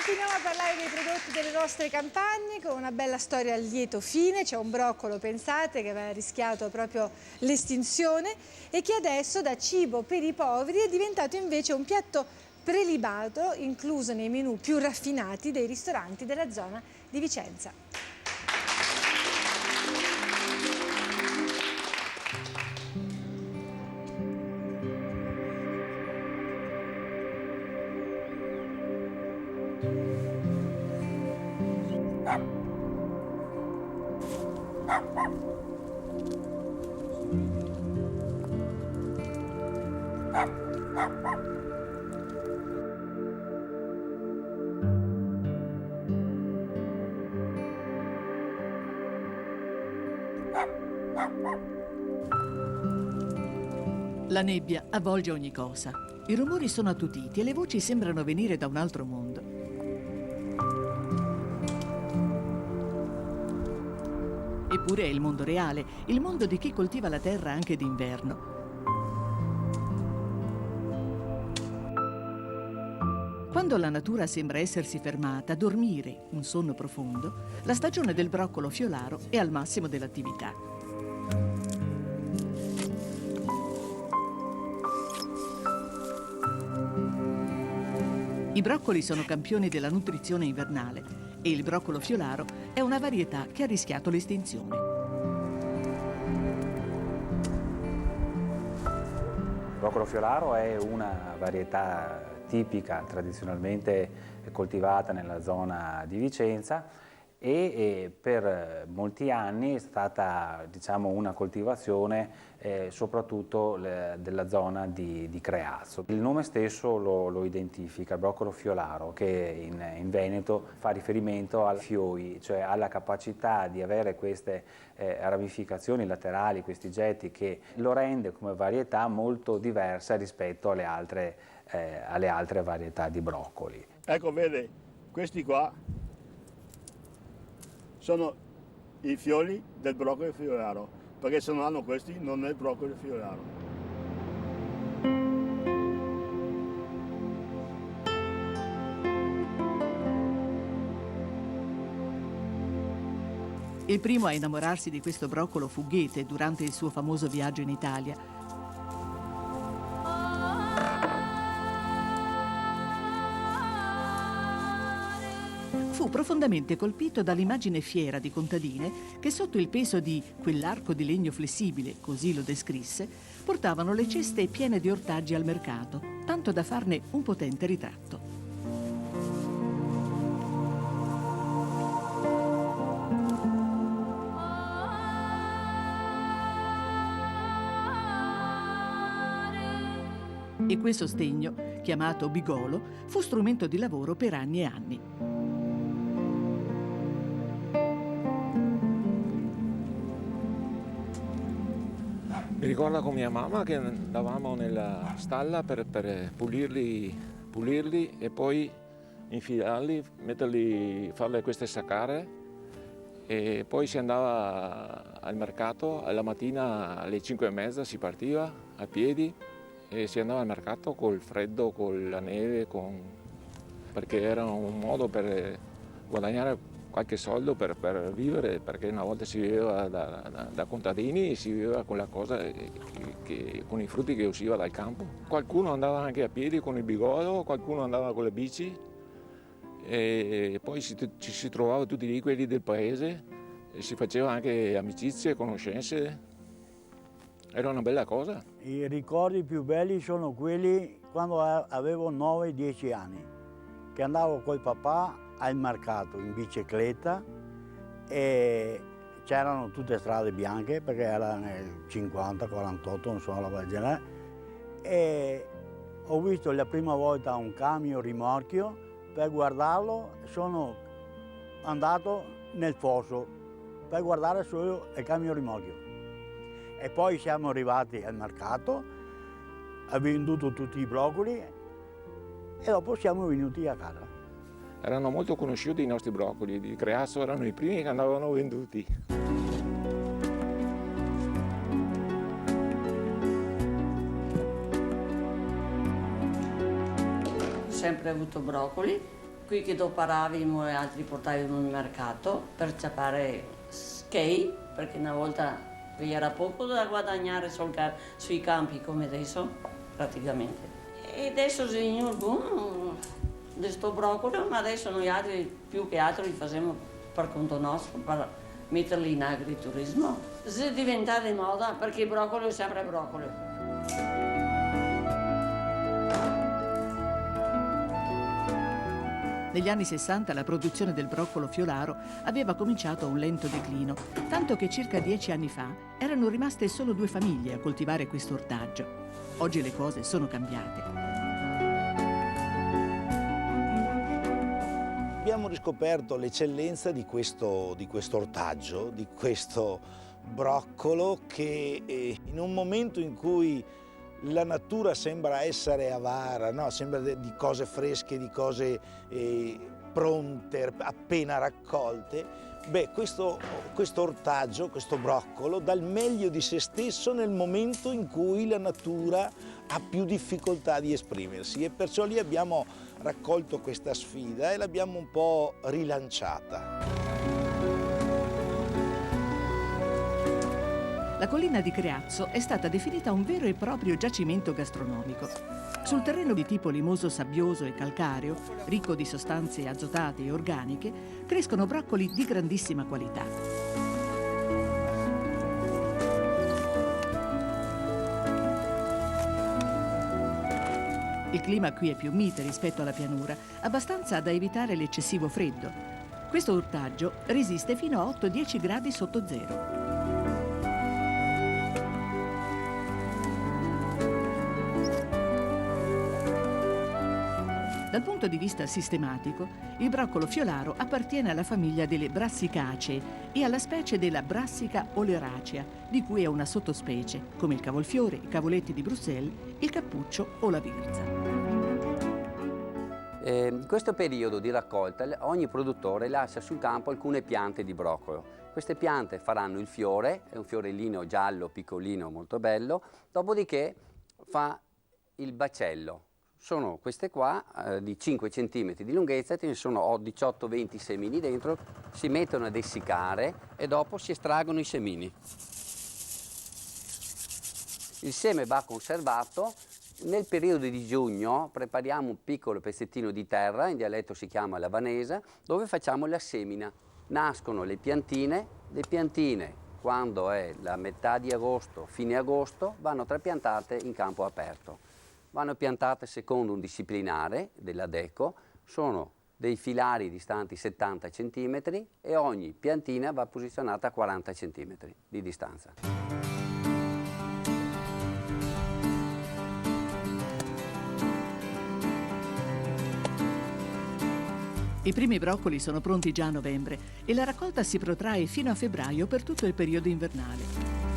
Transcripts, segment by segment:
Continuiamo a parlare dei prodotti delle nostre campagne con una bella storia a lieto fine. C'è un broccolo, pensate, che aveva rischiato proprio l'estinzione e che adesso da cibo per i poveri è diventato invece un piatto prelibato, incluso nei menù più raffinati dei ristoranti della zona di Vicenza. La nebbia avvolge ogni cosa. I rumori sono attutiti e le voci sembrano venire da un altro mondo. Eppure è il mondo reale, il mondo di chi coltiva la terra anche d'inverno. Quando la natura sembra essersi fermata a dormire un sonno profondo, la stagione del broccolo fiolaro è al massimo dell'attività. I broccoli sono campioni della nutrizione invernale e il broccolo fiolaro è una varietà che ha rischiato l'estinzione. Il broccolo fiolaro è una varietà tipica, tradizionalmente coltivata nella zona di Vicenza e per molti anni è stata, diciamo, una coltivazione soprattutto della zona di Creazzo. Il nome stesso lo identifica, il broccolo fiolaro, che in Veneto fa riferimento ai fiori, cioè alla capacità di avere queste ramificazioni laterali, questi getti, che lo rende come varietà molto diversa rispetto alle altre varietà di broccoli. Ecco, vede, questi qua sono i fiori del broccolo fioraro, perché se non hanno questi non è broccolo fioraro. Il primo a innamorarsi di questo broccolo fu Goethe durante il suo famoso viaggio in Italia. Fu profondamente colpito dall'immagine fiera di contadine che sotto il peso di quell'arco di legno flessibile, così lo descrisse, portavano le ceste piene di ortaggi al mercato, tanto da farne un potente ritratto. E quel sostegno, chiamato bigolo, fu strumento di lavoro per anni e anni. Mi ricordo con mia mamma che andavamo nella stalla per pulirli e poi infilarli, farle queste saccare e poi si andava al mercato, alla mattina alle 5:30 si partiva a piedi e si andava al mercato col freddo, con la neve, perché era un modo per guadagnare qualche soldo per vivere, perché una volta si viveva da contadini e si viveva con la cosa con i frutti che usciva dal campo. Qualcuno andava anche a piedi con il bigolo, qualcuno andava con le bici e poi ci si trovava tutti lì, quelli del paese, e si faceva anche amicizie, conoscenze. Era una bella cosa. I ricordi più belli sono quelli quando avevo 9-10 anni, che andavo col papà al mercato in bicicletta e c'erano tutte strade bianche perché era nel 50-48, non so, la del genere, e ho visto la prima volta un camion rimorchio. Per guardarlo sono andato nel fosso per guardare solo il camion rimorchio e poi siamo arrivati al mercato, ho venduto tutti i broccoli e dopo siamo venuti a casa. Erano molto conosciuti i nostri broccoli, di Creazzo erano i primi che andavano venduti. Ho sempre avuto broccoli, qui che doparavamo e altri portavamo in mercato per fare skate, perché una volta vi era poco da guadagnare sui campi come adesso, praticamente. E adesso signor, questo broccolo, ma adesso noi altri più che altro li facciamo per conto nostro, per metterli in agriturismo. Se diventa di moda, perché il broccolo è sempre broccolo. Negli anni 60 la produzione del broccolo fiolaro aveva cominciato a un lento declino, tanto che circa 10 anni fa erano rimaste solo 2 famiglie a coltivare questo ortaggio. Oggi le cose sono cambiate. Abbiamo riscoperto l'eccellenza di questo ortaggio, di questo broccolo che in un momento in cui la natura sembra essere avara, no? Sembra di cose fresche, di cose pronte, appena raccolte. Beh, questo ortaggio, questo broccolo, dà il meglio di se stesso nel momento in cui la natura ha più difficoltà di esprimersi, e perciò lì abbiamo raccolto questa sfida e l'abbiamo un po' rilanciata. La collina di Creazzo è stata definita un vero e proprio giacimento gastronomico. Sul terreno di tipo limoso sabbioso e calcareo, ricco di sostanze azotate e organiche, crescono broccoli di grandissima qualità. Il clima qui è più mite rispetto alla pianura, abbastanza da evitare l'eccessivo freddo. Questo ortaggio resiste fino a 8-10 gradi sotto zero. Dal punto di vista sistematico, il broccolo fiolaro appartiene alla famiglia delle Brassicacee e alla specie della Brassica oleracea, di cui è una sottospecie, come il cavolfiore, i cavoletti di Bruxelles, il cappuccio o la virza. In questo periodo di raccolta ogni produttore lascia sul campo alcune piante di broccolo. Queste piante faranno il fiore, è un fiorellino giallo piccolino molto bello, dopodiché fa il bacello. Sono queste qua di 5 cm di lunghezza, ce ne sono 18-20 semini dentro, si mettono ad essiccare e dopo si estraggono i semini. Il seme va conservato. Nel periodo di giugno prepariamo un piccolo pezzettino di terra, in dialetto si chiama lavanese, dove facciamo la semina. Nascono le piantine quando è la metà di agosto, fine agosto, vanno trapiantate in campo aperto. Vanno piantate secondo un disciplinare della DECO, sono dei filari distanti 70 cm e ogni piantina va posizionata a 40 cm di distanza. I primi broccoli sono pronti già a novembre e la raccolta si protrae fino a febbraio per tutto il periodo invernale.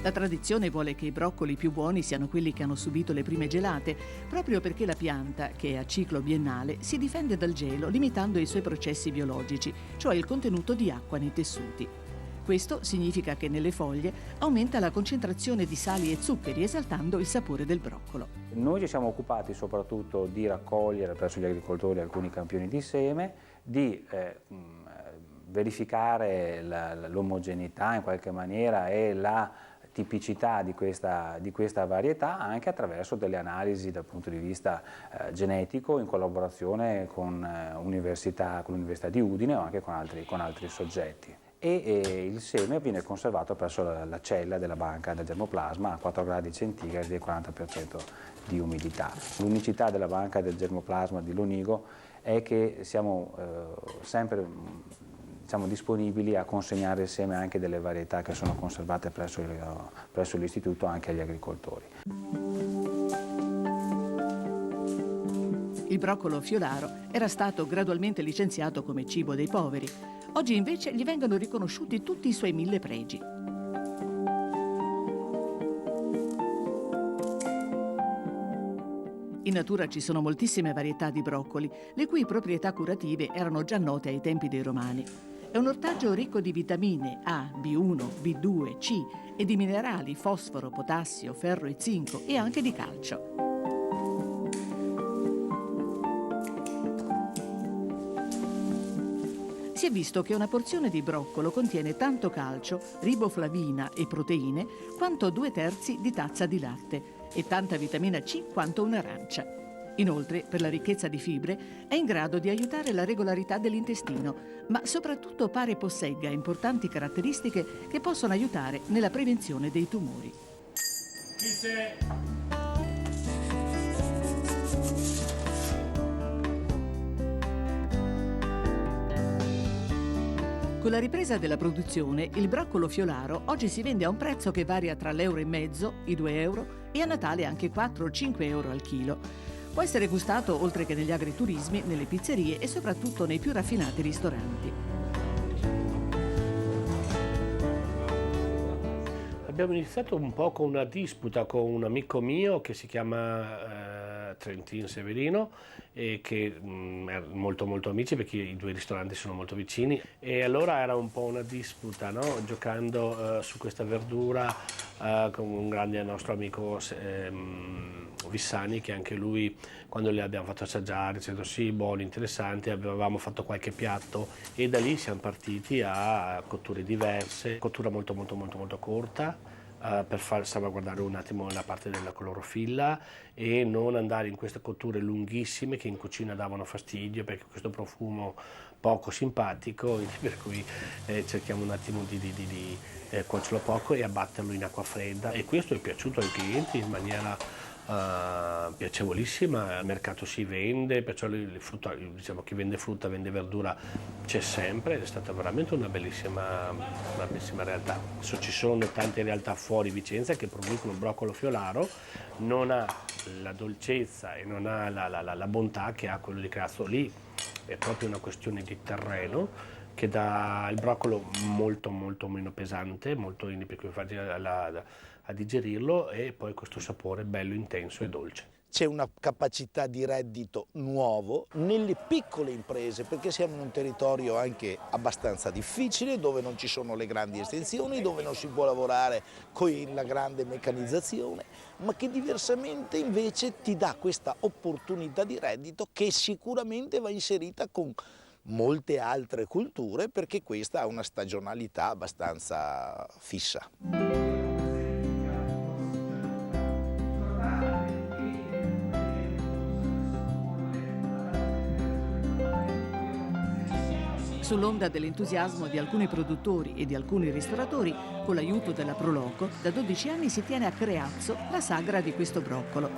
La tradizione vuole che i broccoli più buoni siano quelli che hanno subito le prime gelate, proprio perché la pianta, che è a ciclo biennale, si difende dal gelo limitando i suoi processi biologici, cioè il contenuto di acqua nei tessuti. Questo significa che nelle foglie aumenta la concentrazione di sali e zuccheri, esaltando il sapore del broccolo. Noi ci siamo occupati soprattutto di raccogliere presso gli agricoltori alcuni campioni di seme, di verificare l'omogeneità in qualche maniera e la tipicità di questa varietà anche attraverso delle analisi dal punto di vista genetico in collaborazione con l'Università di Udine o anche con altri soggetti. E il seme viene conservato presso la cella della banca del germoplasma a 4 gradi centigradi e 40% di umidità. L'unicità della banca del germoplasma di Lonigo è che siamo sempre disponibili a consegnare il seme anche delle varietà che sono conservate presso l'istituto anche agli agricoltori. Il broccolo fiolaro era stato gradualmente licenziato come cibo dei poveri. Oggi invece gli vengono riconosciuti tutti i suoi 1000 pregi. In natura ci sono moltissime varietà di broccoli, le cui proprietà curative erano già note ai tempi dei Romani. È un ortaggio ricco di vitamine A, B1, B2, C e di minerali fosforo, potassio, ferro e zinco e anche di calcio. si è visto che una porzione di broccolo contiene tanto calcio, riboflavina e proteine quanto 2/3 di tazza di latte e tanta vitamina C quanto un'arancia. Inoltre, per la ricchezza di fibre, è in grado di aiutare la regolarità dell'intestino, ma soprattutto pare possegga importanti caratteristiche che possono aiutare nella prevenzione dei tumori. Con la ripresa della produzione, il broccolo fiolaro oggi si vende a un prezzo che varia tra l'1,50 €, i 2 euro e a Natale anche 4 o 5 euro al chilo. Può essere gustato oltre che negli agriturismi, nelle pizzerie e soprattutto nei più raffinati ristoranti. Abbiamo iniziato un po' con una disputa con un amico mio che si chiama Trentin Severino e che è molto amici perché i due ristoranti sono molto vicini, e allora era un po' una disputa, no? Giocando su questa verdura con un grande nostro amico Vissani, che anche lui, quando le abbiamo fatto assaggiare, dicendo sì, buoni, interessanti, avevamo fatto qualche piatto e da lì siamo partiti a cotture diverse, cottura molto corta, per far salvaguardare un attimo la parte della clorofilla e non andare in queste cotture lunghissime che in cucina davano fastidio, perché questo profumo poco simpatico, per cui cerchiamo un attimo di cuocerlo poco e abbatterlo in acqua fredda, e questo è piaciuto ai clienti in maniera piacevolissima. Al mercato si vende, perciò frutta, diciamo, chi vende frutta, vende verdura, c'è sempre, ed è stata veramente una bellissima realtà. Adesso ci sono tante realtà fuori Vicenza che producono broccolo fiolaro, non ha la dolcezza e non ha la bontà che ha quello di Creazzo. Lì è proprio una questione di terreno che dà il broccolo molto meno pesante, molto più facile a digerirlo, e poi questo sapore bello, intenso e dolce. C'è una capacità di reddito nuovo nelle piccole imprese, perché siamo in un territorio anche abbastanza difficile, dove non ci sono le grandi estensioni, dove non si può lavorare con la grande meccanizzazione, ma che diversamente invece ti dà questa opportunità di reddito che sicuramente va inserita con molte altre culture, perché questa ha una stagionalità abbastanza fissa. Sull'onda dell'entusiasmo di alcuni produttori e di alcuni ristoratori, con l'aiuto della Proloco, da 12 anni si tiene a Creazzo la sagra di questo broccolo.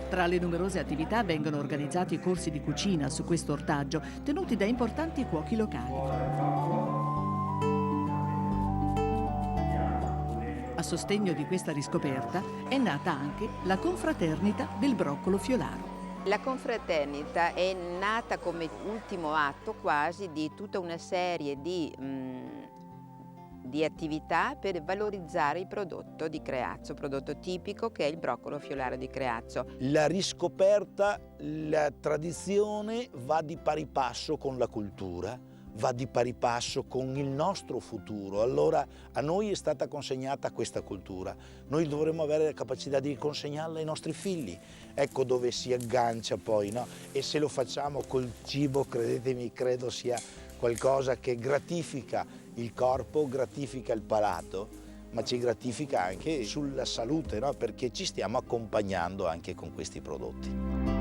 Tra le numerose attività vengono organizzati corsi di cucina su questo ortaggio, tenuti da importanti cuochi locali. A sostegno di questa riscoperta è nata anche la Confraternita del Broccolo Fiolaro. La confraternita è nata come ultimo atto quasi di tutta una serie di attività per valorizzare il prodotto di Creazzo, prodotto tipico che è il broccolo fiolaro di Creazzo. La riscoperta, la tradizione va di pari passo con la cultura, va di pari passo con il nostro futuro. Allora a noi è stata consegnata questa cultura, noi dovremmo avere la capacità di consegnarla ai nostri figli. Ecco dove si aggancia poi, no? E se lo facciamo col cibo, credetemi, credo sia qualcosa che gratifica il corpo, gratifica il palato, ma ci gratifica anche sulla salute, no? Perché ci stiamo accompagnando anche con questi prodotti.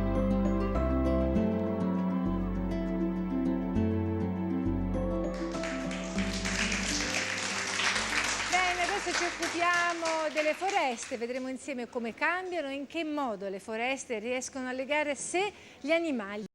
Ci occupiamo delle foreste, vedremo insieme come cambiano e in che modo le foreste riescono a legare a sé gli animali.